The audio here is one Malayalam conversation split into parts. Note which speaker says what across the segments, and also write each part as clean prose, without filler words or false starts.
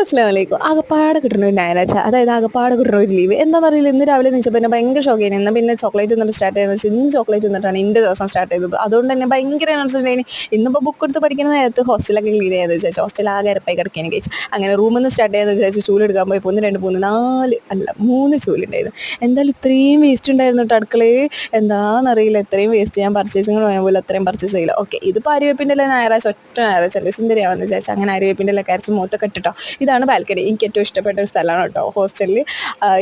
Speaker 1: അസ്സലാമലൈക്കും. ആകപ്പാടെ കിട്ടുന്ന ഒരു ഞായറാഴ്ച, അതായത് ആകപ്പാടെ കിട്ടുന്ന ഒരു ലീവ്. എന്താണെന്ന് അറിയില്ല, ഇന്ന് രാവിലെ നീച്ചപ്പോൾ എന്നെ ഭയങ്കര ഷോക്കേനി. എന്നാൽ പിന്നെ ചോക്ലേറ്റ് തിന്നിട്ട് സ്റ്റാർട്ട് ചെയ്യുന്നത് വെച്ചാൽ ഇന്ന് ചോക്ലേറ്റ് തിന്നിട്ടാണ് എൻ്റെ ദിവസം സ്റ്റാർട്ട് ചെയ്തത്. അതുകൊണ്ട് തന്നെ ഭയങ്കര എനർജി ഉണ്ടായിന്. ഇന്നിപ്പോൾ ബുക്ക് എടുത്ത് പഠിക്കുന്ന നേരത്ത് ഹോസ്റ്റലൊക്കെ ക്ലീൻ ചെയ്യാമെന്ന് വിചാരിച്ചു. ഹോസ്റ്റൽ ആകെ ഇരപ്പായി കിടക്കാൻ കഴിച്ചു. അങ്ങനെ റൂമിൽ നിന്ന് സ്റ്റാർട്ട് ചെയ്യാമെന്ന് വിചാരിച്ചു. ചൂലെടുക്കാൻ പോയി 1 2 3 4 അല്ല 3 ചൂലുണ്ടായിരുന്നു. എന്തായാലും ഇത്രയും വേസ്റ്റ് ഉണ്ടായിരുന്നു കേട്ടോ അടുക്കളയിൽ. എന്താണെന്നറിയില്ല, ഇത്രയും വേസ്റ്റ് ഞാൻ പർച്ചേസിങ്ങിന് പോയ പോലെ അത്രയും പർച്ചേസ് ചെയ്യില്ല. ഓക്കെ, ഇതിപ്പോൾ അരിവേപ്പിൻ്റെ എല്ലാം ഞായറാഴ്ച ഒറ്റ ഞായറാഴ്ച അല്ലേ സുന്ദരിയാവാന്ന് വിചാരിച്ചു. അങ്ങനെ അരിവേപ്പിൻ്റെ എല്ലാം കരച്ച് മൂത്തൊക്കെ ഇട്ടിട്ടോ. ഇതാണ് ബാൽക്കണി. എനിക്ക് ഏറ്റവും ഇഷ്ടപ്പെട്ട ഒരു സ്ഥലമാണ് കേട്ടോ ഹോസ്റ്റലിൽ.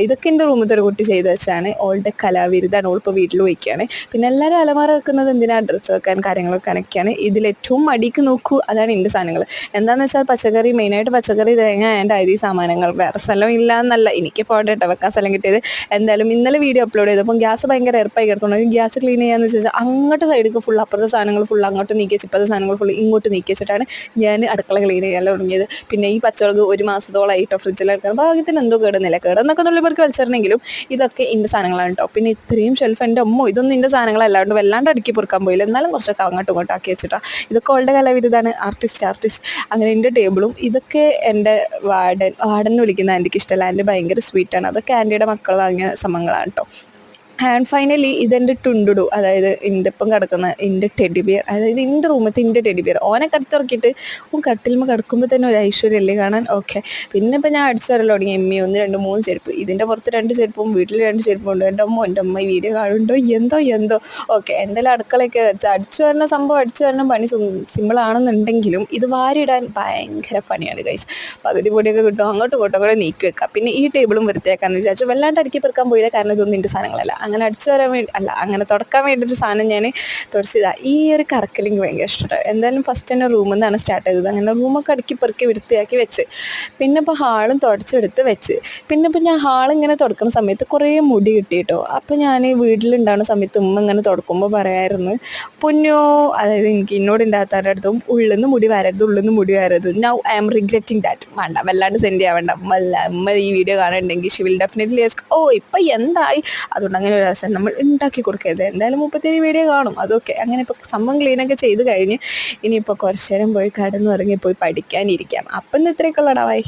Speaker 1: ഇതൊക്കെ എൻ്റെ റൂമിലത്തെ ഒരു കുട്ടി ചെയ്ത് വെച്ചാണ്. ഓളുടെ കലാവിരുതാണ്. ഓളിപ്പോൾ വീട്ടിൽ പോയിക്കാണ്. പിന്നെ എല്ലാവരും അലമാര വെക്കുന്നത് എന്തിനാണ്? ഡ്രസ്സ് വെക്കാൻ, കാര്യങ്ങൾ വെക്കാനൊക്കെയാണ്. ഇതിലേറ്റവും മടിക്ക് നോക്കൂ, അതാണ് എൻ്റെ സാധനങ്ങൾ. എന്താണെന്ന് വെച്ചാൽ പച്ചക്കറി, മെയിനായിട്ട് പച്ചക്കറി, തേങ്ങ ആൻഡ് അരി സാമാനങ്ങൾ. വേറെ സ്ഥലം ഇല്ല എന്നല്ല, എനിക്ക് പോകണ്ട കേട്ടോ വെക്കാൻ സ്ഥലം കിട്ടിയത്. എന്തായാലും ഇന്നലെ വീഡിയോ അപ്ലോഡ് ചെയ്തപ്പോൾ ഗ്യാസ് ഭയങ്കര എയർപ്പായി കിടക്കണം. ഗ്യാസ് ക്ലീൻ ചെയ്യാന്ന് വെച്ചാൽ അങ്ങോട്ട് സൈഡിലേക്ക് ഫുൾ അപ്പുറത്തെ സാധനങ്ങൾ ഫുൾ അങ്ങോട്ട് നീക്കി വെച്ച് ഇപ്പോഴത്തെ സാധനങ്ങൾ ഫുൾ ഇങ്ങോട്ട് നീക്കി വെച്ചിട്ടാണ് ഞാൻ അടുക്കള ക്ലീൻ ചെയ്യാൻ തുടങ്ങിയത്. പിന്നെ ഈ പച്ചമുളക് 1 മാസത്തോളമായിട്ടോ ഫ്രിഡ്ജിലെടുക്കാൻ ഭാഗ്യത്തിന് എന്തോ കേടുന്നില്ല. കേടെന്നൊക്കെ നുള്ളിപ്പർക്ക് വലിച്ചെറിഞ്ഞെങ്കിലും ഇതൊക്കെ എൻ്റെ സാധനങ്ങളാണ് കേട്ടോ. പിന്നെ ഇത്രയും ഷെൽഫ് എൻ്റെ അമ്മോ, ഇതൊന്നും എൻ്റെ സാധനങ്ങളല്ലാണ്ട് വല്ലാണ്ട് അടുക്കി പൊറുക്കാൻ പോയില്ല. എന്നാലും കുറച്ചൊക്കെ അങ്ങോട്ടും ഇങ്ങോട്ടും ആക്കി വെച്ചിട്ടോ. ഇതൊക്കെ അവളുടെ കലാവിരുതാണ്. ആർട്ടിസ്റ്റ്. അങ്ങനെ എൻ്റെ ടേബിളും ഇതൊക്കെ എൻ്റെ വാർഡൻ വിളിക്കുന്ന ആൻറ്റിക്ക് ഇഷ്ടമല്ല. ആൻറ്റി ഭയങ്കര സ്വീറ്റാണ്. അതൊക്കെ ആൻറ്റിയുടെ മക്കൾ വാങ്ങിയ സംഭവങ്ങളാണ് കേട്ടോ. ആൻഡ് ഫൈനലി ഇതെൻ്റെ ടുണ്ടുടു, അതായത് എൻ്റെ ഒപ്പം കിടക്കുന്ന എൻ്റെ ടെഡി ബിയർ, അതായത് എൻ്റെ റൂമത്തെ എൻ്റെ ടെഡി ബിയർ. ഓനെ കടത്തിറക്കിയിട്ട് കട്ടിലുമ്പോൾ കിടക്കുമ്പോൾ തന്നെ ഒരു ഐശ്വര്യമല്ലേ കാണാൻ. ഓക്കെ, പിന്നെ ഇപ്പം ഞാൻ അടിച്ചു വരല്ലോ തുടങ്ങി. 1 2 3 ചെരുപ്പ്, ഇതിൻ്റെ പുറത്ത് 2 ചെരുപ്പും വീട്ടിൽ 2 ചെരുപ്പും ഉണ്ട്. എൻ്റെ അമ്മ ഈ വീഡിയോ കാണുന്നുണ്ടോ എന്തോ. ഓക്കെ, എന്തായാലും അടുക്കളയൊക്കെ വെച്ചാൽ അടിച്ചു വരുന്ന സംഭവം, അടിച്ചു വരുന്ന പണി സിമ്പിളാണെന്നുണ്ടെങ്കിലും ഇത് വാരിയിടാൻ ഭയങ്കര പണിയാണ് ഗൈസ്. പകുതി പൊടിയൊക്കെ കിട്ടും, അങ്ങോട്ടും ഇങ്ങോട്ടും കൂടെ നീക്കി വെക്കാം. പിന്നെ ഈ ടേബിളും വൃത്തിയാക്കാമെന്ന് വിചാരിച്ചു. വല്ലാണ്ട് അടുക്കി പെറുക്കാൻ പോയില്ല, കാരണം ഇതൊന്നും എൻ്റെ സാധനങ്ങളല്ല. അങ്ങനെ അടിച്ചു വരാൻ വേണ്ടി അല്ല, അങ്ങനെ തുടക്കാൻ വേണ്ടിയിട്ട് സാധനം ഞാൻ തുടച്ചതാണ്. ഈ ഒരു കറക്കലിങ് ഭയങ്കര ഇഷ്ടമാണ്. എന്തായാലും ഫസ്റ്റ് തന്നെ റൂമിൽ നിന്നാണ് സ്റ്റാർട്ട് ചെയ്തത്. അങ്ങനെ റൂമൊക്കെ അടുക്കി പെറുക്കി വൃത്തിയാക്കി വെച്ച്, പിന്നെ ഇപ്പോൾ ഹാളും തുടച്ചെടുത്ത് വെച്ച്. പിന്നെ ഇപ്പോൾ ഞാൻ ഹാളിങ്ങനെ തുടക്കുന്ന സമയത്ത് കുറേ മുടി കിട്ടി കേട്ടോ. അപ്പോൾ ഞാൻ വീട്ടിലുണ്ടാകുന്ന സമയത്ത് ഇങ്ങനെ തുടക്കുമ്പോൾ പറയായിരുന്നു, പൊന്നോ, അതായത് എനിക്ക് എന്നോട് ഉണ്ടാകാത്തവരുടെ അടുത്തും ഉള്ളിൽ നിന്ന് മുടി വരരുത്. Now I am regretting that. വേണ്ട, വല്ലാണ്ട് സെൻഡ് ചെയ്യാൻ വേണ്ട. അമ്മ ഈ വീഡിയോ കാണുന്നുണ്ടെങ്കിൽ ഷി വിൽ ഡെഫിനറ്റ്ലി ആസ്ക്, ഓ ഇപ്പം എന്തായി. അതുകൊണ്ട് അങ്ങനെ ഒരു രസം നമ്മൾ ഉണ്ടാക്കി കൊടുക്കരുത്. എന്തായാലും 37 വീഡിയോ കാണും. അതൊക്കെ അങ്ങനെ ഇപ്പോൾ സംഭവം ക്ലീനൊക്കെ ചെയ്ത് കഴിഞ്ഞ് ഇനിയിപ്പോൾ കുറച്ച് നേരം പോയി കിടന്നുറങ്ങി പോയി പഠിക്കാനിരിക്കാം. അപ്പം ഇന്ന് ഇത്രയൊക്കെ ഉള്ളടാവായി.